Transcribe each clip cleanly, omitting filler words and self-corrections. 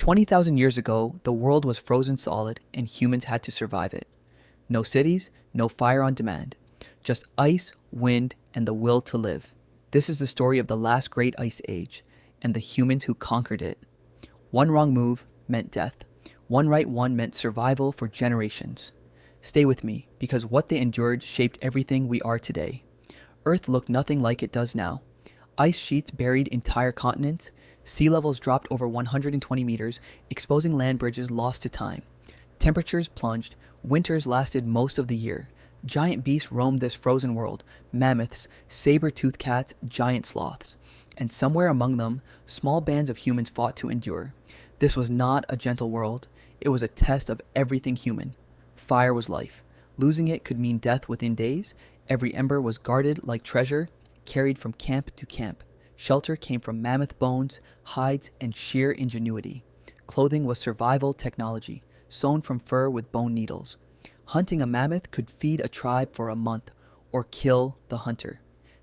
20,000 years ago, the world was frozen solid and humans had to survive it. No cities, no fire on demand, just ice, wind, and the will to live. This is the story of the last great ice age and the humans who conquered it. One wrong move meant death. One right one meant survival for generations. Stay with me, because what they endured shaped everything we are today. Earth looked nothing like it does now. Ice sheets buried entire continents. Sea levels dropped over 120 meters, exposing land bridges lost to time. Temperatures plunged. Winters lasted most of the year. Giant beasts roamed this frozen world. Mammoths, saber-tooth cats, giant sloths. And somewhere among them, small bands of humans fought to endure. This was not a gentle world. It was a test of everything human. Fire was life. Losing it could mean death within days. Every ember was guarded like treasure, carried from camp to camp. Shelter came from mammoth bones, hides, and sheer ingenuity. Clothing was survival technology, sewn from fur with bone needles. Hunting a mammoth could feed a tribe for a month, or kill the hunter.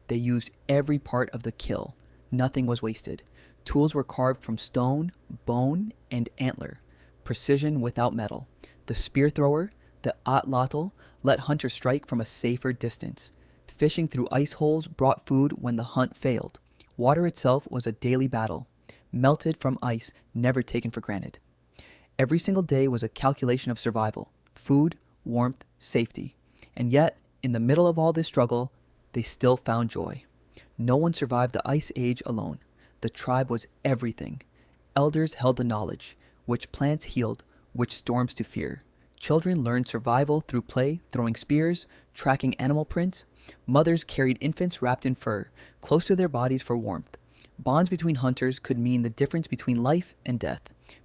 They used every part of the kill. Nothing was wasted. Tools were carved from stone, bone, and antler. Precision without metal. The spear thrower, the atlatl, let hunters strike from a safer distance. Fishing through ice holes brought food when the hunt failed. Water itself was a daily battle, melted from ice, never taken for granted. Every single day was a calculation of survival, food, warmth, safety. And yet, in the middle of all this struggle, they still found joy. No one survived the ice age alone. The tribe was everything. Elders held the knowledge, which plants healed, which storms to fear. Children learned survival through play, throwing spears, tracking animal prints. Mothers carried infants wrapped in fur, close to their bodies for warmth. Bonds between hunters could mean the difference between life and death.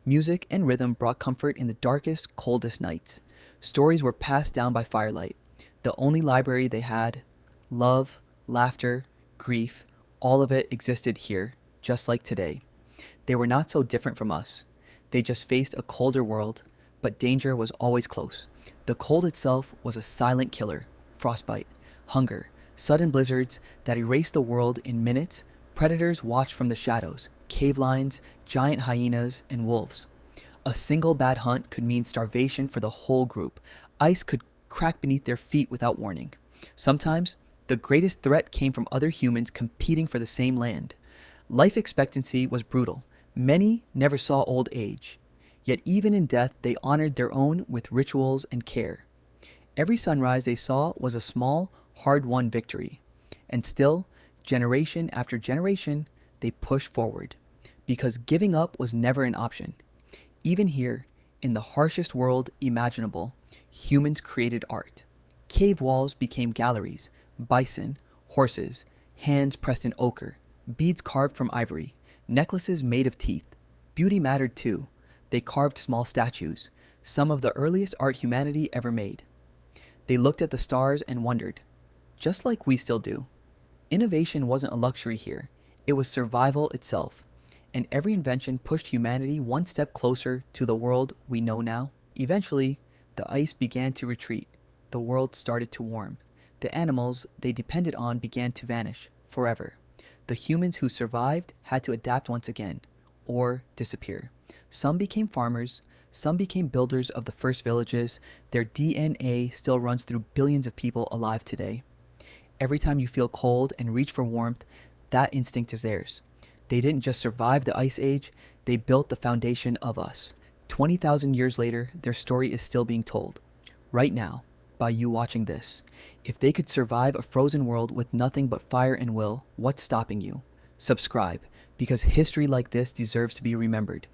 Music and rhythm brought comfort in the darkest, coldest nights. Stories were passed down by firelight. The only library they had, love, laughter, grief, all of it existed here, just like today. They were not so different from us. They just faced a colder world, but danger was always close. The cold itself was a silent killer. Frostbite, hunger, sudden blizzards that erased the world in minutes. Predators watched from the shadows, cave lions, giant hyenas, and wolves. A single bad hunt could mean starvation for the whole group. Ice could crack beneath their feet without warning. Sometimes, the greatest threat came from other humans competing for the same land. Life expectancy was brutal. Many never saw old age. Yet even in death, they honored their own with rituals and care. Every sunrise they saw was a small, hard-won victory. And still, generation after generation, they pushed forward. Because giving up was never an option. Even here, in the harshest world imaginable, humans created art. Cave walls became galleries, bison, horses, hands pressed in ochre, beads carved from ivory, necklaces made of teeth. Beauty mattered too. They carved small statues, some of the earliest art humanity ever made. They looked at the stars and wondered, just like we still do. Innovation wasn't a luxury here. It was survival itself. And every invention pushed humanity one step closer to the world we know now. Eventually, the ice began to retreat. The world started to warm. The animals they depended on began to vanish forever. The humans who survived had to adapt once again, or disappear. Some became farmers, some became builders of the first villages. Their DNA still runs through billions of people alive today. Every time you feel cold and reach for warmth, that instinct is theirs. They didn't just survive the ice age, they built the foundation of us. 20,000 years later, their story is still being told. Right now, by you watching this. If they could survive a frozen world with nothing but fire and will, what's stopping you? Subscribe, because history like this deserves to be remembered.